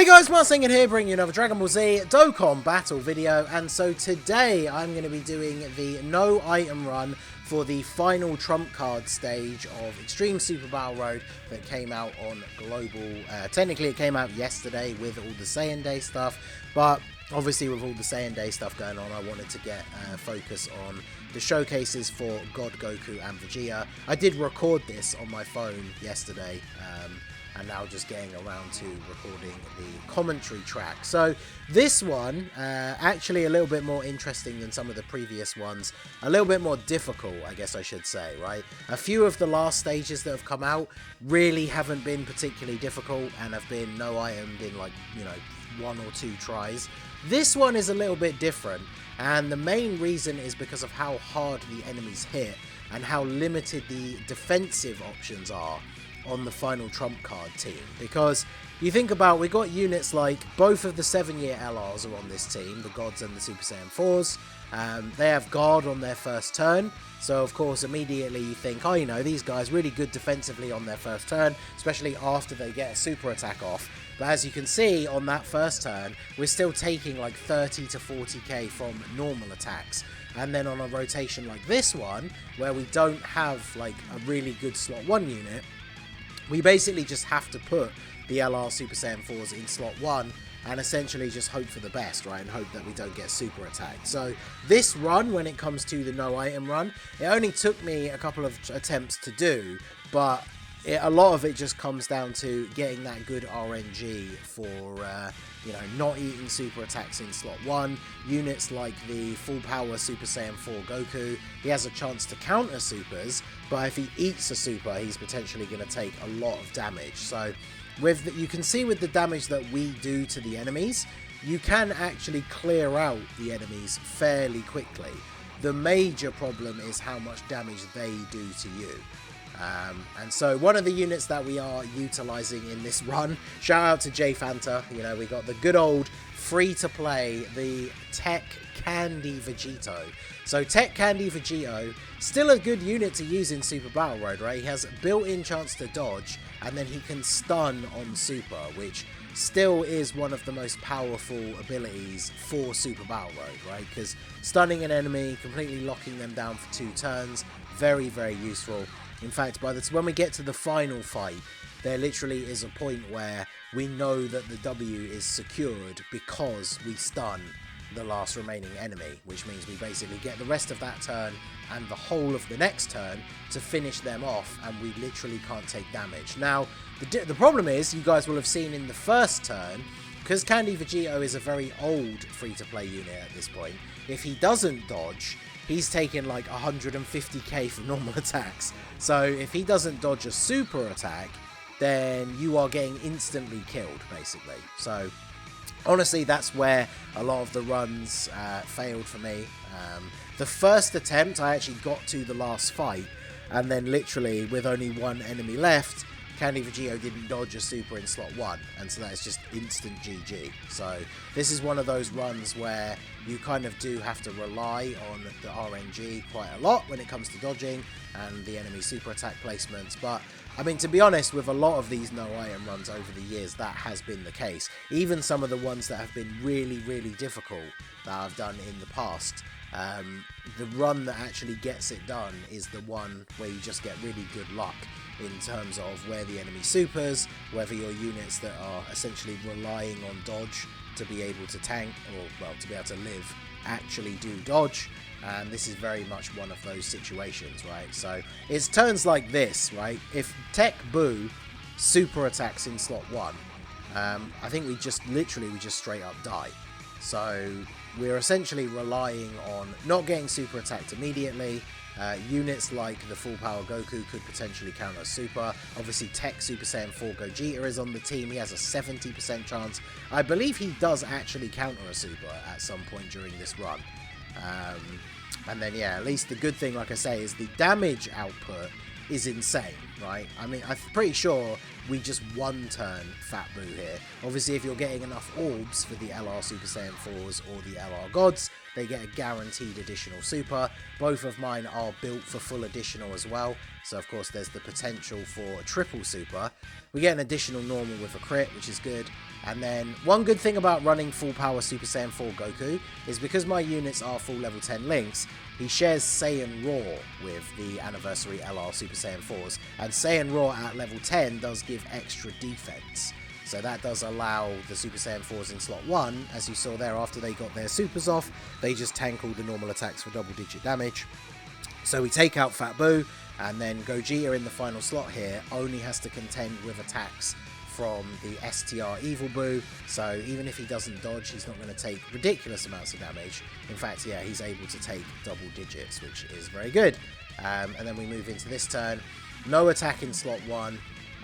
Guys, Marsingin here, bringing you another Dragon Ball Z Dokkan battle video, and so today I'm going to be doing the no item run for the final trump card stage of Extreme Super Battle Road that came out on Global. Technically it came out yesterday with all the Saiyan Day stuff, but obviously with all the Saiyan Day stuff going on, I wanted to get focus on the showcases for God, Goku and Vegeta. I did record this on my phone yesterday, and now just getting around to recording the commentary track. So this one, actually a little bit more interesting than some of the previous ones. A little bit more difficult, I guess I should say, right? A few of the last stages that have come out really haven't been particularly difficult and have been no itemed in, like, you know, 1 or 2 tries. This one is a little bit different, and the main reason is because of how hard the enemies hit and how limited the defensive options are on the final trump card team. Because you think about, we got units like both of the 7-year LRs are on this team, the Gods and the Super Saiyan 4s. They have guard on their first turn, so of course immediately you think, oh, you know, these guys really good defensively on their first turn, especially after they get a super attack off. But as you can see, on that first turn, we're still taking like 30 to 40k from normal attacks. And then on a rotation like this one, where we don't have like a really good slot 1 unit, we basically just have to put the LR Super Saiyan 4s in slot 1 and essentially just hope for the best, right? And hope that we don't get super attacked. So this run, when it comes to the no item run, it only took me a couple of attempts to do, but a lot of it just comes down to getting that good RNG for, you know, not eating super attacks in slot 1. Units like the full power Super Saiyan 4 Goku, he has a chance to counter supers, but if he eats a super, he's potentially going to take a lot of damage. So you can see with the damage that we do to the enemies, you can actually clear out the enemies fairly quickly. The major problem is how much damage they do to you. And so one of the units that we are utilizing in this run, shout out to J Fanta, you know, we got the good old free to play, the Tech Candy Vegito. So Tech Candy Vegito, still a good unit to use in Super Battle Road, right? He has a built-in chance to dodge, and then he can stun on Super, which still is one of the most powerful abilities for Super Battle Road, right? Because stunning an enemy, completely locking them down for 2 turns, very, very useful. In fact, when we get to the final fight, there literally is a point where we know that the W is secured because we stun the last remaining enemy, which means we basically get the rest of that turn and the whole of the next turn to finish them off, and we literally can't take damage. Now, the problem is, you guys will have seen in the first turn, because Candy Vegito is a very old free-to-play unit at this point, if he doesn't dodge, he's taking like 150k for normal attacks. So if he doesn't dodge a super attack, then you are getting instantly killed, basically. So honestly, that's where a lot of the runs failed for me. The first attempt, I actually got to the last fight, and then literally with only 1 enemy left, Candy Vegito didn't dodge a super in slot 1, and so that's just instant GG. So this is one of those runs where you kind of do have to rely on the RNG quite a lot when it comes to dodging and the enemy super attack placements. But I mean, to be honest, with a lot of these no item runs over the years, that has been the case. Even some of the ones that have been really, really difficult that I've done in the past, the run that actually gets it done is the one where you just get really good luck in terms of where the enemy supers, whether your units that are essentially relying on dodge to be able to tank, or, well, to be able to live, actually do dodge. And this is very much one of those situations, right? So it's turns like this, right? If Tech Boo super attacks in slot 1, I think we just straight up die. So we're essentially relying on not getting super attacked immediately. Units like the full power Goku could potentially counter a super. Obviously Tech Super Saiyan 4 Gogeta is on the team. He has a 70% chance. I believe he does actually counter a super at some point during this run. And then, yeah, at least the good thing, like I say, is the damage output is insane. right? I mean, I'm pretty sure we just one turn Fat Boo here. Obviously, if you're getting enough orbs for the LR Super Saiyan 4s or the LR Gods, they get a guaranteed additional super. Both of mine are built for full additional as well, so of course there's the potential for a triple super. We get an additional normal with a crit, which is good. And then one good thing about running full power Super Saiyan 4 Goku is because my units are full level 10 links, he shares Saiyan Raw with the Anniversary LR Super Saiyan 4s, and Saiyan Raw at level 10 does give extra defense. So that does allow the Super Saiyan 4s in slot 1, as you saw there after they got their supers off, they just tank all the normal attacks for double digit damage. So we take out Fat Boo, and then Gogeta in the final slot here only has to contend with attacks from the STR Evil Boo, so even if he doesn't dodge, he's not going to take ridiculous amounts of damage. In fact, yeah, he's able to take double digits, which is very good. And then we move into this turn. No attack in slot 1.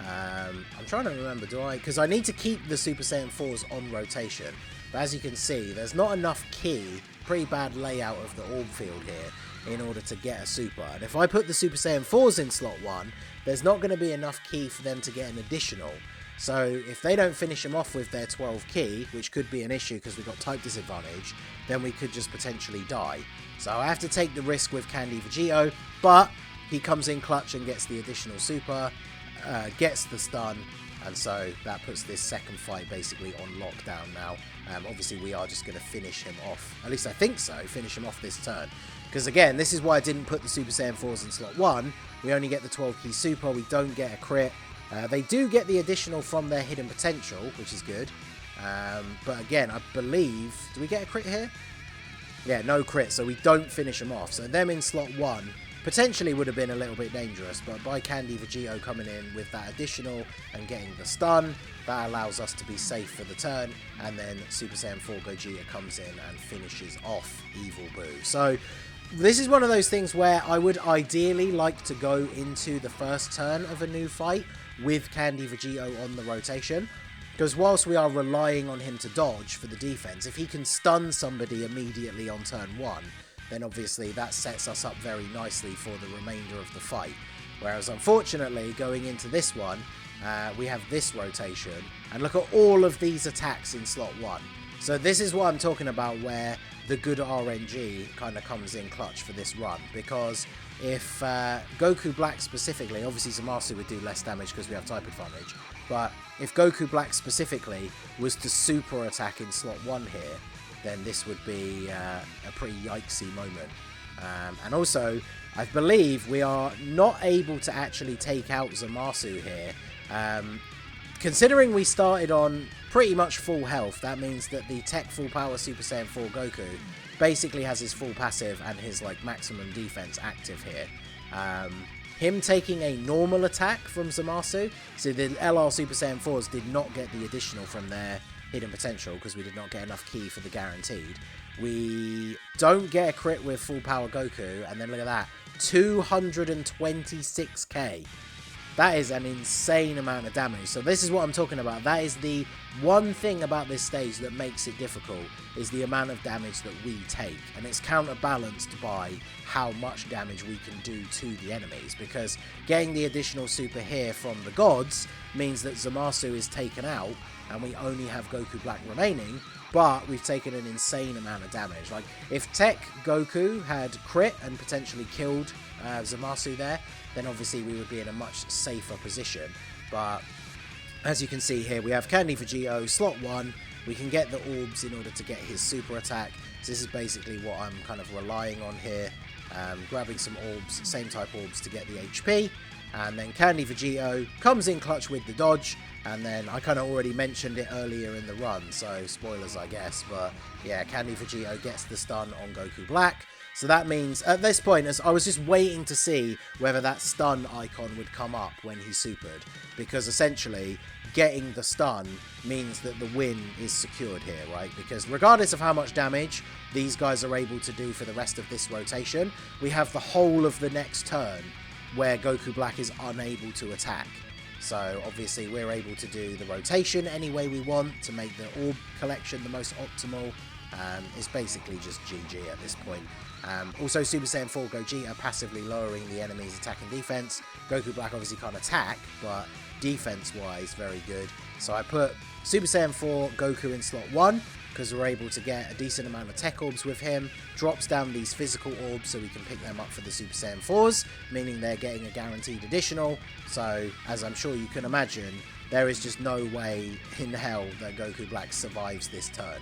I'm trying to remember, do I? Because I need to keep the Super Saiyan 4s on rotation, but as you can see, there's not enough key, pretty bad layout of the orb field here, in order to get a super. And if I put the Super Saiyan 4s in slot 1, there's not going to be enough key for them to get an additional. So if they don't finish him off with their 12 key, which could be an issue because we've got type disadvantage, then we could just potentially die. So I have to take the risk with Candy Vegito, but he comes in clutch and gets the additional super, gets the stun, and so that puts this second fight basically on lockdown now. Obviously we are just going to finish him off, at least I think so, finish him off this turn. Because again, this is why I didn't put the Super Saiyan 4s in slot 1, we only get the 12 key super, we don't get a crit. They do get the additional from their hidden potential, which is good. But again, I believe... Do we get a crit here? Yeah, no crit, so we don't finish them off. So them in slot 1 potentially would have been a little bit dangerous, but by Candy Vegito coming in with that additional and getting the stun, that allows us to be safe for the turn. And then Super Saiyan 4 Gogeta comes in and finishes off Evil Boo. So this is one of those things where I would ideally like to go into the first turn of a new fight with Candy Vegito on the rotation, because whilst we are relying on him to dodge for the defense, if he can stun somebody immediately on turn 1, then obviously that sets us up very nicely for the remainder of the fight. Whereas unfortunately, going into this one, we have this rotation, and look at all of these attacks in slot 1. So this is what I'm talking about, where the good RNG kind of comes in clutch for this run, because if Goku Black specifically, obviously Zamasu would do less damage because we have type advantage, but if Goku Black specifically was to super attack in slot 1 here, then this would be a pretty yikesy moment. And also, I believe we are not able to actually take out Zamasu here. Considering we started on pretty much full health, that means that the Tech Full Power Super Saiyan 4 Goku basically has his full passive and his like maximum defense active here. Him taking a normal attack from Zamasu, so the LR Super Saiyan 4s did not get the additional from their hidden potential because we did not get enough key for the guaranteed. We don't get a crit with full power Goku, and then look at that, 226k. That is an insane amount of damage. So this is what I'm talking about. That is the one thing about this stage that makes it difficult, is the amount of damage that we take. And it's counterbalanced by how much damage we can do to the enemies. Because getting the additional super here from the gods means that Zamasu is taken out and we only have Goku Black remaining. But we've taken an insane amount of damage. Like, if Tech Goku had crit and potentially killed Zamasu there, then obviously we would be in a much safer position. But as you can see here, we have Candy Vegito, slot 1. We can get the orbs in order to get his super attack. So this is basically what I'm kind of relying on here. Grabbing some orbs, same type orbs to get the HP. And then Candy Vegito comes in clutch with the dodge. And then I kind of already mentioned it earlier in the run, so spoilers I guess. But yeah, Candy Vegito gets the stun on Goku Black. So that means, at this point, as I was just waiting to see whether that stun icon would come up when he supered. Because essentially, getting the stun means that the win is secured here, right? Because regardless of how much damage these guys are able to do for the rest of this rotation, we have the whole of the next turn where Goku Black is unable to attack. So obviously we're able to do the rotation any way we want to make the orb collection the most optimal. It's basically just GG at this point. Also, Super Saiyan 4 Gogeta passively lowering the enemy's attack and defense. Goku Black obviously can't attack, but defense-wise, very good. So I put Super Saiyan 4 Goku in slot 1, because we're able to get a decent amount of tech orbs with him. Drops down these physical orbs so we can pick them up for the Super Saiyan 4s, meaning they're getting a guaranteed additional. So, as I'm sure you can imagine, there is just no way in hell that Goku Black survives this turn.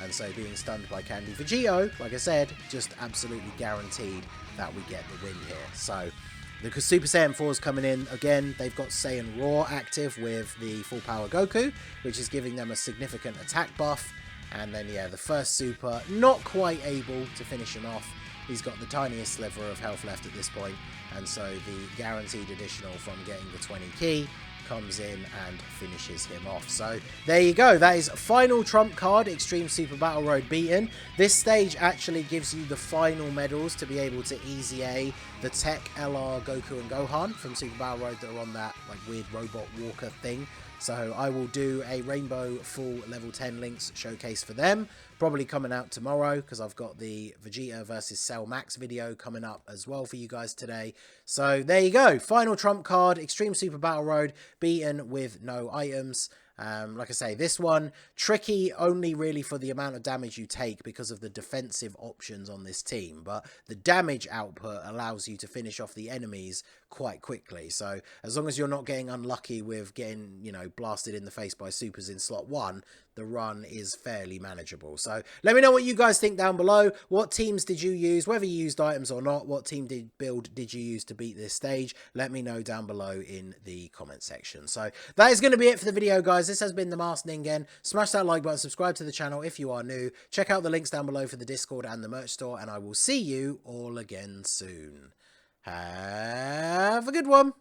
And so being stunned by Candy Vegito, like I said, just absolutely guaranteed that we get the win here. So the Super Saiyan 4's coming in again. They've got Saiyan Raw active with the full power Goku, which is giving them a significant attack buff. And then, yeah, the first super, not quite able to finish him off. He's got the tiniest sliver of health left at this point. And so the guaranteed additional from getting the 20 key comes in and finishes him off. So there you go. That is final trump card, Extreme Super Battle Road beaten. This stage actually gives you the final medals to be able to easy A the Tech, LR, Goku and Gohan from Super Battle Road that are on that like weird robot walker thing. So I will do a Rainbow full level 10 links showcase for them. Probably coming out tomorrow because I've got the Vegeta versus Cell Max video coming up as well for you guys today. So there you go. Final trump card, Extreme Super Battle Road, beaten with no items. Like I say, this one, tricky only really for the amount of damage you take because of the defensive options on this team. But the damage output allows you to finish off the enemies quite quickly. So as long as you're not getting unlucky with getting, you know, blasted in the face by supers in slot 1, the run is fairly manageable. So let me know what you guys think down below. What teams did you use, whether you used items or not? What team build did you use to beat this stage? Let me know down below in the comment section. So that is going to be it for the video, guys. This has been the Masked Ningen. Smash that like button, subscribe to the channel if you are new. Check out the links down below for the Discord and the merch store, and I will see you all again soon. Have a good one.